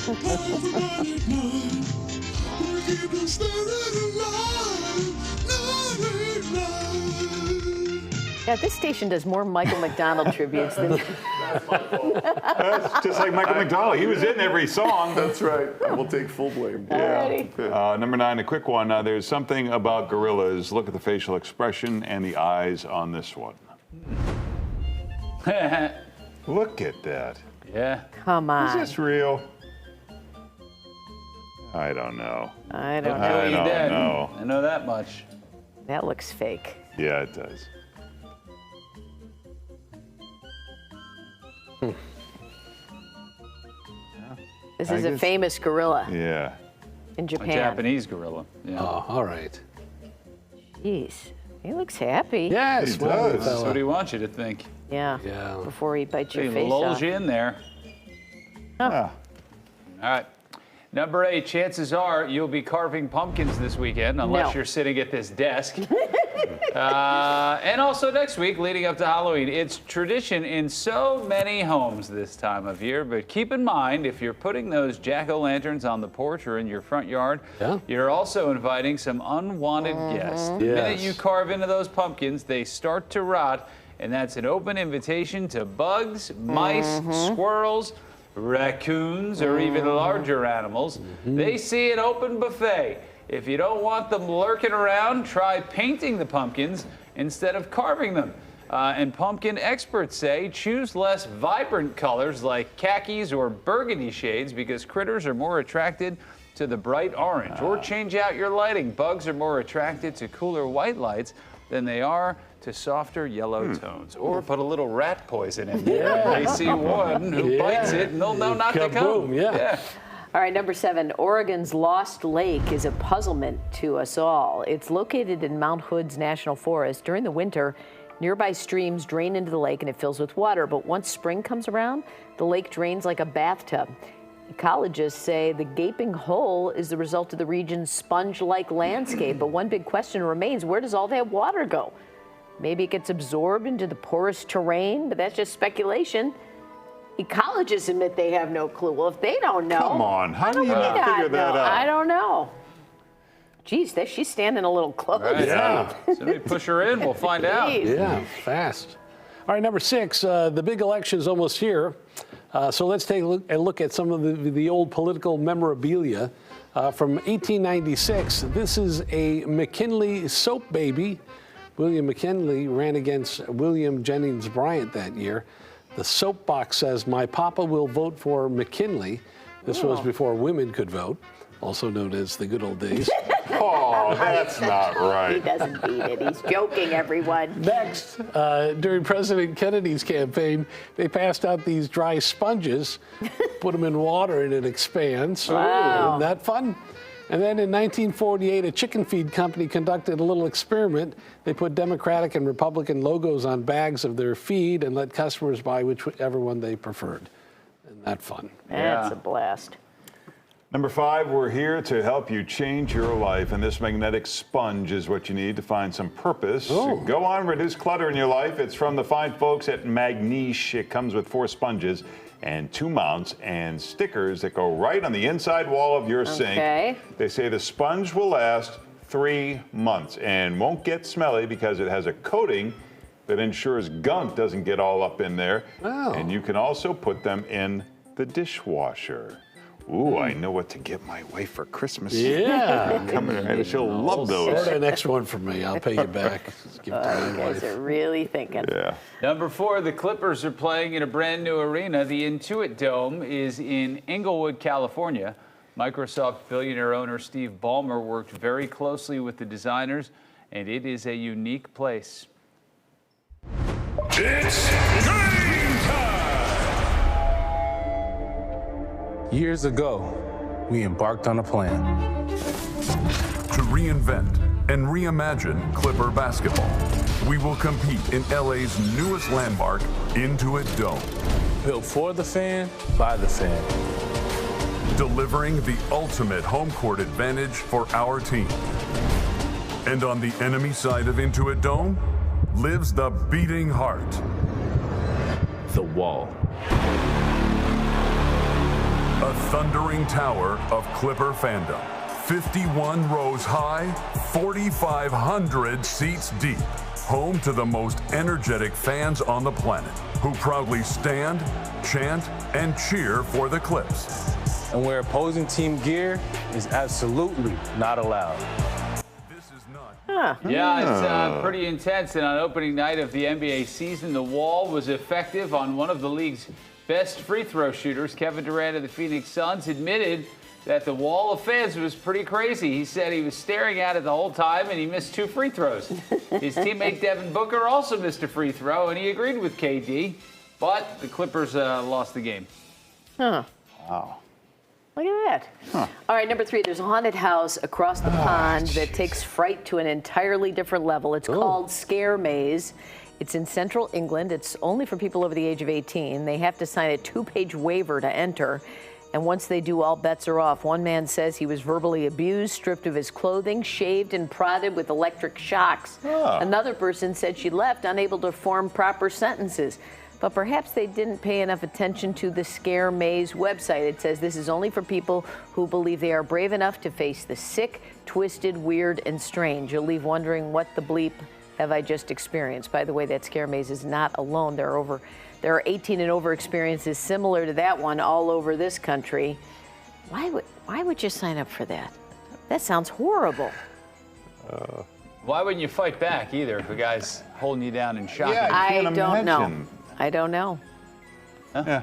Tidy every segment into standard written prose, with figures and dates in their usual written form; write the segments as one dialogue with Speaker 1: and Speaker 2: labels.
Speaker 1: Yeah, this station does more Michael McDonald tributes than...
Speaker 2: That's my fault. That's just like Michael McDonald. He was in every song.
Speaker 3: That's right. I will take full blame.
Speaker 2: Yeah. Number 9, a quick one. There's something about gorillas. Look at the facial expression and the eyes on this one. Look at that.
Speaker 4: Yeah.
Speaker 1: Come on.
Speaker 2: Is this real? I don't know.
Speaker 1: I don't
Speaker 4: Don't
Speaker 1: know.
Speaker 4: he's
Speaker 2: don't
Speaker 4: dead.
Speaker 2: know.
Speaker 4: I know that much.
Speaker 1: That looks fake.
Speaker 2: Yeah, it does.
Speaker 1: This
Speaker 2: I
Speaker 1: is a
Speaker 2: guess-
Speaker 1: famous gorilla
Speaker 2: Yeah.
Speaker 1: in
Speaker 4: A
Speaker 1: Japan.
Speaker 4: Japanese gorilla. Yeah.
Speaker 5: Oh, all right.
Speaker 1: Jeez, he looks happy.
Speaker 5: Yes,
Speaker 2: He
Speaker 5: well,
Speaker 2: does.
Speaker 4: That's what he wants you to think.
Speaker 1: Yeah.
Speaker 5: Yeah.
Speaker 1: Before he bites your
Speaker 4: He
Speaker 1: face
Speaker 4: lulls
Speaker 1: off.
Speaker 4: you in there.
Speaker 2: Ah.
Speaker 4: All right. Number 8, chances are you'll be carving pumpkins this weekend, unless
Speaker 1: No.
Speaker 4: you're sitting at this desk. And also next week, leading up to Halloween. It's tradition in so many homes this time of year, but keep in mind, if you're putting those jack-o'-lanterns on the porch or in your front yard, you're also inviting some unwanted guests. The minute
Speaker 5: Yes.
Speaker 4: you carve into those pumpkins, they start to rot, and that's an open invitation to bugs, mice, squirrels, raccoons, or even larger animals. They see an open buffet. If you don't want them lurking around, try painting the pumpkins instead of carving them. And pumpkin experts say choose less vibrant colors like khakis or burgundy shades because critters are more attracted to the bright orange. Or change out your lighting. Bugs are more attracted to cooler white lights than they are to softer yellow tones. Or put a little rat poison in there. They see one who bites it and they'll know not to come.
Speaker 5: Kaboom, yeah.
Speaker 1: All right, number 7, Oregon's Lost Lake is a puzzlement to us all. It's located in Mount Hood's National Forest. During the winter, nearby streams drain into the lake and it fills with water. But once spring comes around, the lake drains like a bathtub. Ecologists say the gaping hole is the result of the region's sponge-like landscape. But one big question remains, where does all that water go? Maybe it gets absorbed into the porous terrain, but that's just speculation. Ecologists admit they have no clue. Well, if they don't know,
Speaker 2: Come on, how do you
Speaker 1: we
Speaker 2: not figure that
Speaker 1: know?
Speaker 2: out?
Speaker 1: I don't know. Geez, she's standing a little close.
Speaker 4: Right.
Speaker 5: Yeah.
Speaker 4: Somebody push her in, we'll find out.
Speaker 1: Jeez.
Speaker 5: Yeah, fast. All right, number 6, the big election is almost here. So let's take a look at some of the old political memorabilia. From 1896, this is a McKinley soap baby. William McKinley ran against William Jennings Bryan that year. The soapbox says, "My papa will vote for McKinley." This was before women could vote, also known as the good old days.
Speaker 2: Oh, that's not
Speaker 1: He
Speaker 2: right.
Speaker 1: doesn't beat it. He's joking, everyone.
Speaker 5: Next, during President Kennedy's campaign, they passed out these dry sponges, put them in water and it expands.
Speaker 1: Wow.
Speaker 5: Isn't that fun? And then in 1948, a chicken feed company conducted a little experiment. They put Democratic and Republican logos on bags of their feed and let customers buy whichever one they preferred. Isn't that fun?
Speaker 1: That's a blast.
Speaker 2: Number 5, we're here to help you change your life, and this magnetic sponge is what you need to find some purpose. Go on, reduce clutter in your life. It's from the fine folks at Magniche. It comes with 4 sponges and 2 mounts and stickers that go right on the inside wall of your sink. They say the sponge will last 3 months and won't get smelly because it has a coating that ensures gunk doesn't get all up in there. And you can also put them in the dishwasher. Ooh, I know what to get my wife for Christmas.
Speaker 5: Yeah.
Speaker 2: Come in, she'll love those.
Speaker 5: Order an extra one for me. I'll pay you back. Just give it to
Speaker 1: You
Speaker 5: my
Speaker 1: guys
Speaker 5: wife.
Speaker 1: are really thinking.
Speaker 2: Yeah.
Speaker 4: Number 4, the Clippers are playing in a brand new arena. The Intuit Dome is in Inglewood, California. Microsoft billionaire owner Steve Ballmer worked very closely with the designers, and it is a unique place.
Speaker 6: It's game time!
Speaker 7: Years ago, we embarked on a plan.
Speaker 3: To reinvent and reimagine Clipper basketball, we will compete in LA's newest landmark, Intuit Dome.
Speaker 7: Built for the fan, by the fan.
Speaker 3: Delivering the ultimate home court advantage for our team. And on the enemy side of Intuit Dome lives the beating heart.
Speaker 7: The wall.
Speaker 3: A thundering tower of Clipper fandom. 51 rows high, 4,500 seats deep. Home to the most energetic fans on the planet, who proudly stand, chant, and cheer for the Clips.
Speaker 7: And wear opposing team gear is absolutely not allowed.
Speaker 3: This is not.
Speaker 4: Yeah, it's pretty intense. And on opening night of the NBA season, the wall was effective on one of the league's best free throw shooters. Kevin Durant of the Phoenix Suns admitted that the wall of fans was pretty crazy. He said he was staring at it the whole time and he missed 2 free throws. His teammate Devin Booker also missed a free throw and he agreed with KD, but the Clippers lost the game.
Speaker 1: Wow. Look at that. All right, number 3, there's a haunted house across the pond that takes fright to an entirely different level. It's called Scare Maze. It's in central England. It's only for people over the age of 18. They have to sign a 2-page waiver to enter. And once they do, all bets are off. One man says he was verbally abused, stripped of his clothing, shaved and prodded with electric shocks. Another person said she left unable to form proper sentences. But perhaps they didn't pay enough attention to the Scare Maze website. It says this is only for people who believe they are brave enough to face the sick, twisted, weird, and strange. You'll leave wondering, what the bleep have I just experienced? By the way, that Scare Maze is not alone. There are 18 and over experiences similar to that one all over this country. Why would you sign up for that? That sounds horrible.
Speaker 4: Why wouldn't you fight back either if a guy's holding you down and shocking?
Speaker 2: Yeah,
Speaker 1: I
Speaker 2: can't
Speaker 1: don't know.
Speaker 2: imagine.
Speaker 1: I don't know.
Speaker 2: Yeah.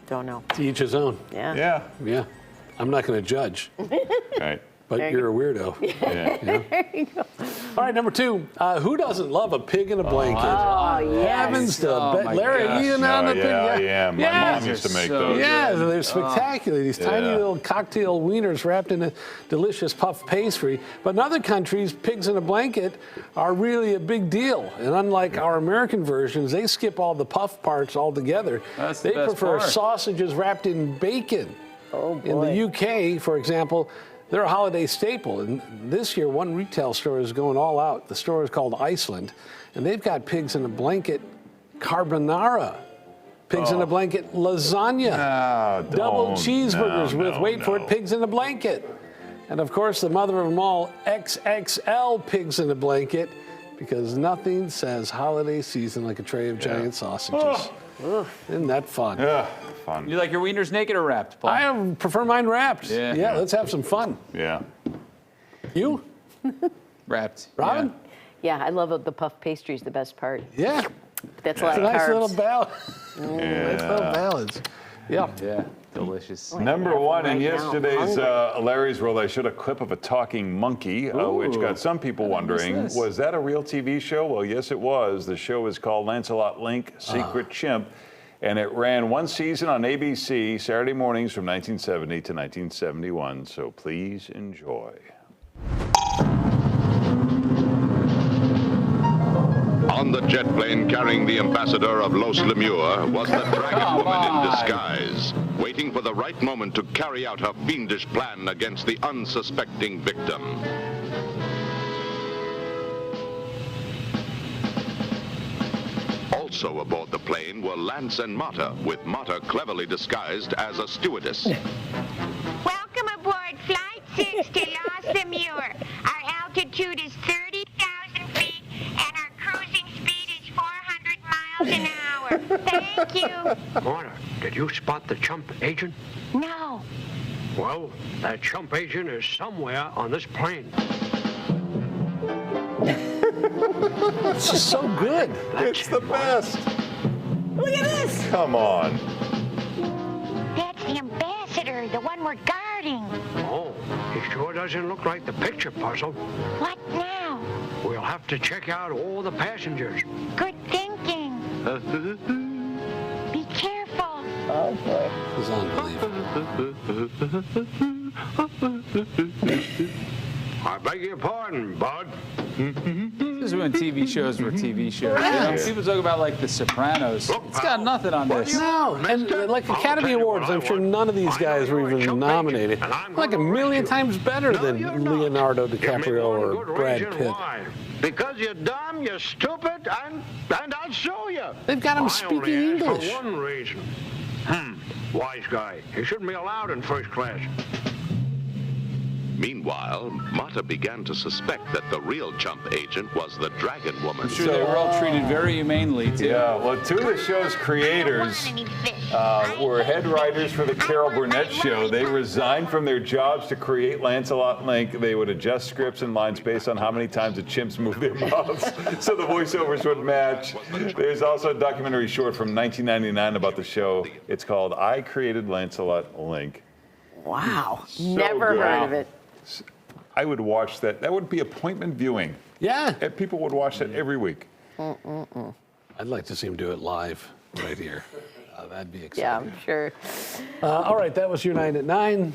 Speaker 1: Don't know.
Speaker 5: To each his own.
Speaker 1: Yeah.
Speaker 5: Yeah. I'm not going to judge,
Speaker 2: Right.
Speaker 5: but you're a weirdo.
Speaker 2: Yeah.
Speaker 1: There you go.
Speaker 5: All right, number 2. Who doesn't love a pig in a blanket?
Speaker 1: Oh,
Speaker 5: Heavens to
Speaker 4: my
Speaker 5: Larry,
Speaker 4: gosh.
Speaker 5: you know the pig?
Speaker 2: Yeah. My mom used to make
Speaker 4: so
Speaker 2: those.
Speaker 5: Yeah, they're spectacular. These tiny
Speaker 2: Yeah.
Speaker 5: little cocktail wieners wrapped in a delicious puff pastry. But in other countries, pigs in a blanket are really a big deal. And unlike our American versions, they skip all the puff parts altogether.
Speaker 4: That's the
Speaker 5: They
Speaker 4: best
Speaker 5: prefer
Speaker 4: part.
Speaker 5: sausages wrapped in bacon.
Speaker 1: Oh, boy.
Speaker 5: In the UK, for example, they're a holiday staple. And this year, one retail store is going all out. The store is called Iceland. And they've got pigs in a blanket carbonara. Pigs in a blanket lasagna.
Speaker 2: No,
Speaker 5: Double
Speaker 2: don't.
Speaker 5: cheeseburgers
Speaker 2: No,
Speaker 5: with,
Speaker 2: no,
Speaker 5: wait for
Speaker 2: no.
Speaker 5: it, pigs in a blanket. And of course, the mother of them all, XXL pigs in a blanket, because nothing says holiday season like a tray of giant sausages. Isn't that fun?
Speaker 2: Yeah, fun.
Speaker 4: You like your wieners naked or wrapped, Paul?
Speaker 5: I prefer mine wrapped.
Speaker 4: Yeah.
Speaker 5: Let's have some fun.
Speaker 2: Yeah.
Speaker 5: You,
Speaker 4: Wrapped.
Speaker 5: Robin?
Speaker 1: Yeah, I love the puff pastry's the best part.
Speaker 5: Yeah.
Speaker 1: That's a lot
Speaker 5: It's a
Speaker 1: of
Speaker 5: nice
Speaker 1: carbs.
Speaker 5: little ballad. Nice little ballads. Yeah.
Speaker 4: Yeah, delicious.
Speaker 2: Number 1 in
Speaker 1: right now.
Speaker 2: yesterday's
Speaker 1: Hungry.
Speaker 2: Larry's World, I showed a clip of a talking monkey, which got some people wondering,
Speaker 4: this?
Speaker 2: was that a real TV show? Well, yes, it was. The show is called Lancelot Link, Secret Chimp, and it ran 1 season on ABC, Saturday mornings from 1970 to 1971, so please enjoy.
Speaker 8: On the jet plane carrying the ambassador of Los Lemur was the dragon woman in disguise, waiting for the right moment to carry out her fiendish plan against the unsuspecting victim. Also aboard the plane were Lance and Mata, with Mata cleverly disguised as a stewardess.
Speaker 9: Welcome aboard Flight 6 to Los Lemur. Our altitude is 30,000 feet and our cruising speed is 400 miles an hour. Thank you.
Speaker 10: Marta, did you spot the chump agent?
Speaker 9: No.
Speaker 10: Well, that chump agent is somewhere on this plane.
Speaker 5: This is so good.
Speaker 2: It's the best.
Speaker 1: Look at this.
Speaker 2: Come on.
Speaker 9: That's the ambassador, the one we're guarding.
Speaker 10: Oh, he sure doesn't look like the picture puzzle.
Speaker 9: What now?
Speaker 10: We'll have to check out all the passengers.
Speaker 9: Good thinking. Be careful.
Speaker 5: This is unbelievable.
Speaker 10: I beg your pardon, Bud.
Speaker 4: This is when TV shows were TV shows. You know? People talk about like The Sopranos. It's got nothing on this.
Speaker 5: No, and like Academy Awards, I'm sure none of these guys were even nominated. Like a million times better than Leonardo DiCaprio or Brad Pitt.
Speaker 10: Because you're dumb, you're stupid, and I'll show you.
Speaker 5: They've got 'em
Speaker 10: I
Speaker 5: speaking
Speaker 10: only asked
Speaker 5: English.
Speaker 10: for one reason. Wise guy. He shouldn't be allowed in first class.
Speaker 8: Meanwhile, Mata began to suspect that the real chump agent was the Dragon Woman.
Speaker 4: I'm sure they were all treated very humanely, too.
Speaker 2: Yeah, well, two of the show's creators were head writers for the Carol Burnett show. They resigned from their jobs to create Lancelot Link. They would adjust scripts and lines based on how many times the chimps moved their mouths so the voiceovers would match. There's also a documentary short from 1999 about the show. It's called I Created Lancelot Link.
Speaker 1: Wow.
Speaker 2: So
Speaker 1: Never
Speaker 2: good.
Speaker 1: heard of it.
Speaker 2: I would watch that. That would be appointment viewing.
Speaker 5: Yeah.
Speaker 2: And people would watch that every week.
Speaker 5: I'd like to see him do it live right here. That'd be
Speaker 1: Yeah,
Speaker 5: exciting.
Speaker 1: I'm sure.
Speaker 5: All right, that was your 9 at 9.